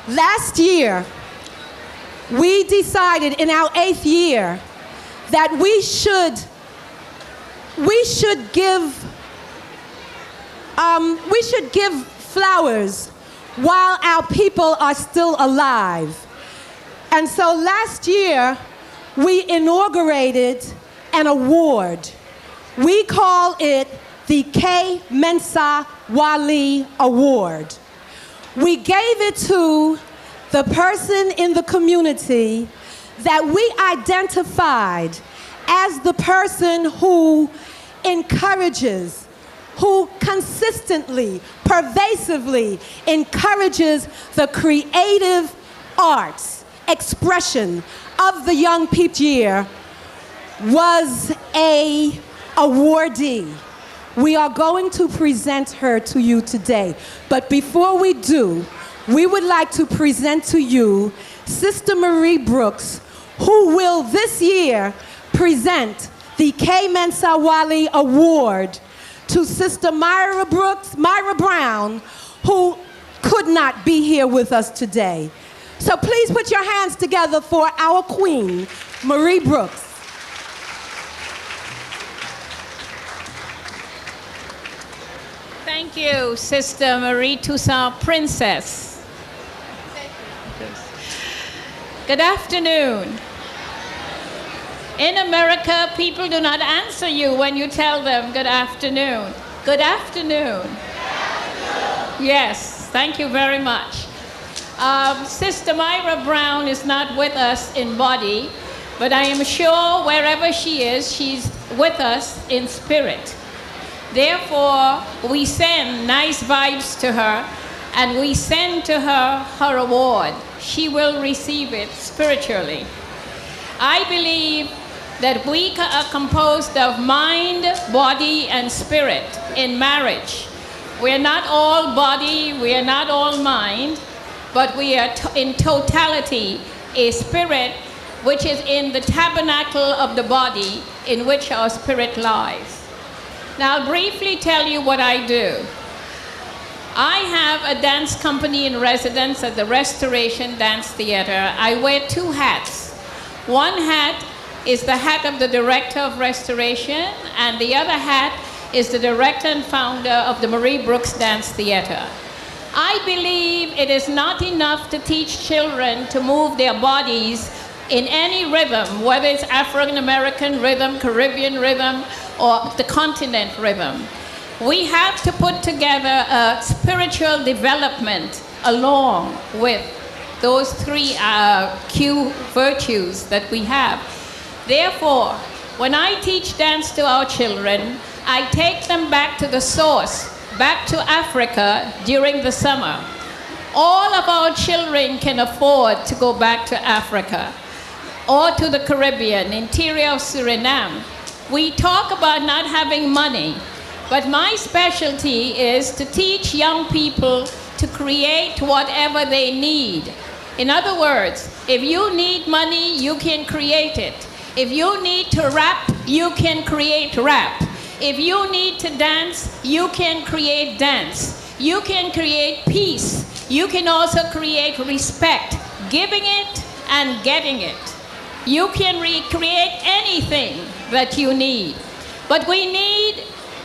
Last year, we decided in our 8th year that we should give flowers while our people are still alive. And so last year, we inaugurated an award. We call it the K. Mensa Wali Award. We gave it to the person in the community that we identified as the person who encourages, who consistently, pervasively encourages the creative arts expression of the young people year, was a awardee. We are going to present her to you today. But before we do, we would like to present to you Sister Marie Brooks, who will this year present the K. Mensa Wali Award to Sister Myra Brown, who could not be here with us today. So please put your hands together for our Queen, Marie Brooks. Thank you, Sister Marie Toussaint Princess. Good afternoon. In America, people do not answer you when you tell them good afternoon. Good afternoon. Yes, thank you very much. Sister Myra Brown is not with us in body, but I am sure wherever she is, she's with us in spirit. Therefore, we send nice vibes to her, and we send to her her award. She will receive it spiritually. I believe that we are composed of mind, body, and spirit in marriage. We are not all body, we are not all mind, but we are in totality a spirit which is in the tabernacle of the body in which our spirit lies. Now, I'll briefly tell you what I do. I have a dance company in residence at the Restoration Dance Theater. I wear 2 hats. One hat is the hat of the Director of Restoration, and the other hat is the Director and Founder of the Marie Brooks Dance Theater. I believe it is not enough to teach children to move their bodies in any rhythm, whether it's African American rhythm, Caribbean rhythm, or the continent rhythm. We have to put together a spiritual development along with those 3 Q virtues that we have. Therefore, when I teach dance to our children, I take them back to the source, back to Africa during the summer. All of our children can afford to go back to Africa or to the Caribbean, interior of Suriname. We talk about not having money, but my specialty is to teach young people to create whatever they need. In other words, if you need money, you can create it. If you need to rap, you can create rap. If you need to dance, you can create dance. You can create peace. You can also create respect, giving it and getting it. You can recreate anything that you need. But we need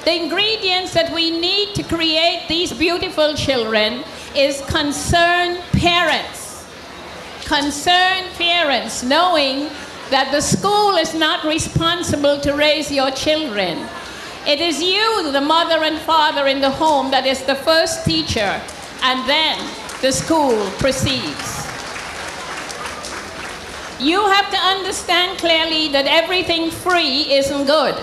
the ingredients that we need to create these beautiful children is concerned parents. Concerned parents, knowing that the school is not responsible to raise your children. It is you, the mother and father in the home, that is the first teacher, and then the school proceeds. You have to understand clearly that everything free isn't good.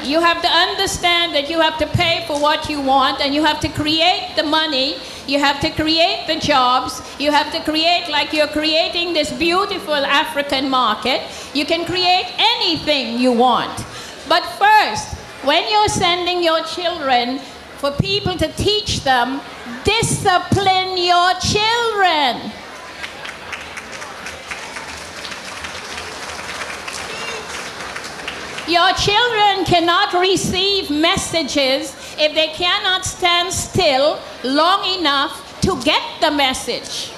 You have to understand that you have to pay for what you want, and you have to create the money, you have to create the jobs, you have to create, like you're creating this beautiful African market. You can create anything you want. But first, when you're sending your children for people to teach them, discipline your children. Your children cannot receive messages if they cannot stand still long enough to to get the message.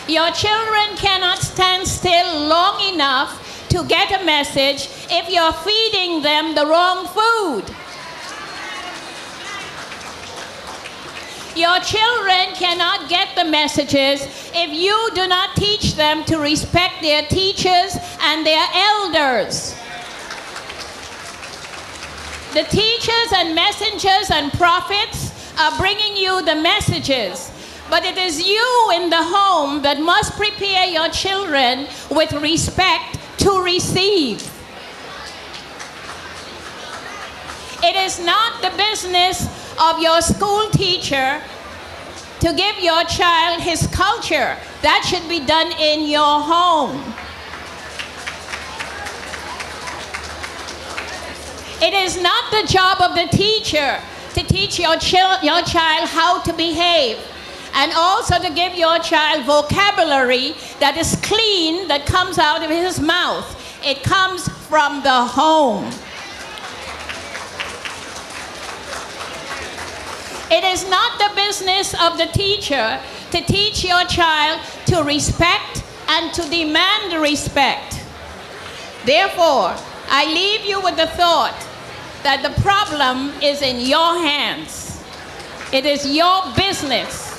Your children cannot stand still long enough to get a message if you're feeding them the wrong food. Your children cannot get the messages if you do not teach them to respect their teachers and their elders. The teachers and messengers and prophets are bringing you the messages, but it is you in the home that must prepare your children with respect to receive. It is not the business of your school teacher to give your child his culture. That should be done in your home. It is not the job of the teacher to teach your child how to behave, and also to give your child vocabulary that is clean, that comes out of his mouth. It comes from the home. It is not the business of the teacher to teach your child to respect and to demand respect. Therefore, I leave you with the thought that the problem is in your hands. It is your business.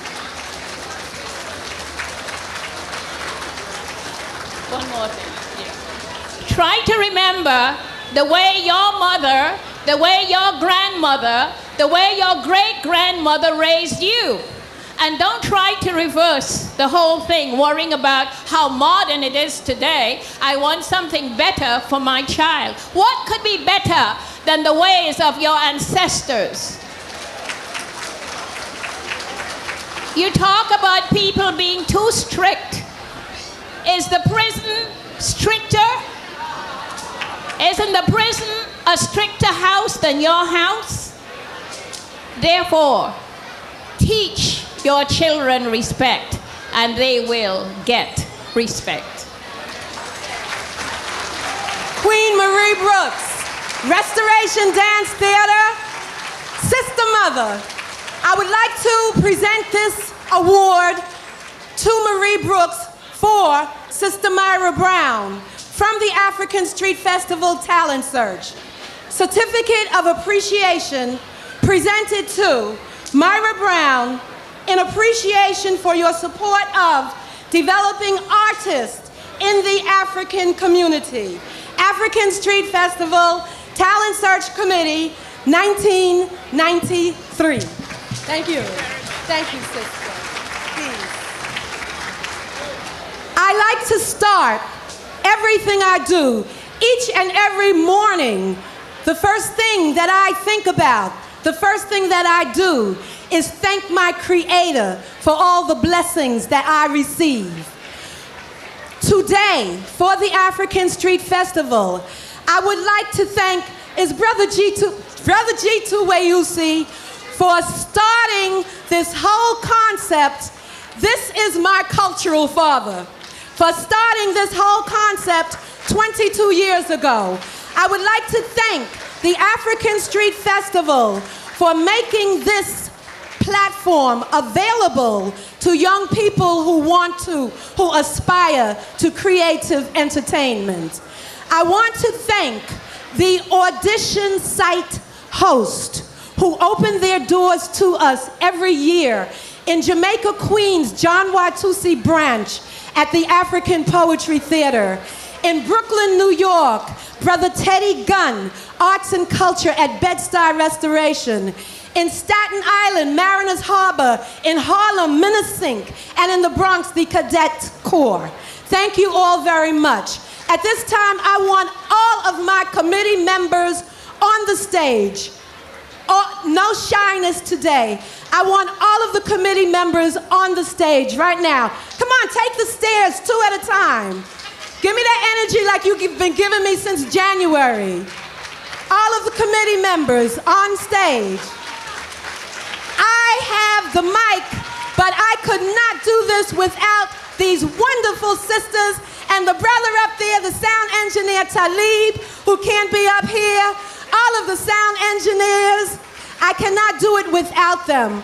One more thing. Yeah. Try to remember the way your mother, the way your grandmother, the way your great-grandmother raised you. And don't try to reverse the whole thing, worrying about how modern it is today. I want something better for my child. What could be better than the ways of your ancestors? You talk about people being too strict. Is the prison stricter? Isn't the prison a stricter house than your house? Therefore, teach your children respect, and they will get respect. Queen Marie Brooks, Restoration Dance Theater, Sister Mother. I would like to present this award to Marie Brooks for Sister Myra Brown from the African Street Festival Talent Search. Certificate of Appreciation presented to Myra Brown in appreciation for your support of developing artists in the African community. African Street Festival Talent Search Committee, 1993. Thank you. Thank you, sister. Please. I like to start everything I do, each and every morning. The first thing that I think about, the first thing that I do is thank my Creator for all the blessings that I receive. Today, for the African Street Festival, I would like to thank Brother G.B.T.V for starting this whole concept. This is my cultural father. For starting this whole concept 22 years ago. I would like to thank the African Street Festival for making this platform available to young people who aspire to creative entertainment. I want to thank the audition site host who open their doors to us every year in Jamaica, Queens, John Watusi branch at the African Poetry Theater. In Brooklyn, New York, Brother Teddy Gunn, Arts and Culture at Bed-Stuy Restoration. In Staten Island, Mariners Harbor. In Harlem, Minnesink. And in the Bronx, the Cadet Corps. Thank you all very much. At this time, I want all of my committee members on the stage. No shyness today. I want all of the committee members on the stage right now. Come on, take the stairs 2 at a time. Give me that energy like you've been giving me since January. All of the committee members on stage. I have the mic, but I could not do this without these wonderful sisters and the brother up there, the sound engineer Talib, who can't be up here. All of the sound engineers. I cannot do it without them.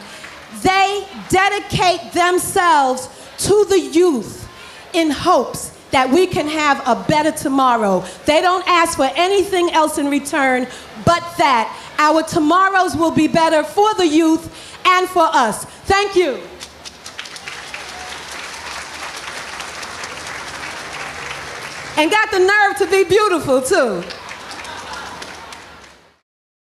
They dedicate themselves to the youth in hopes that we can have a better tomorrow. They don't ask for anything else in return but that our tomorrows will be better for the youth and for us. Thank you. And got the nerve to be beautiful too.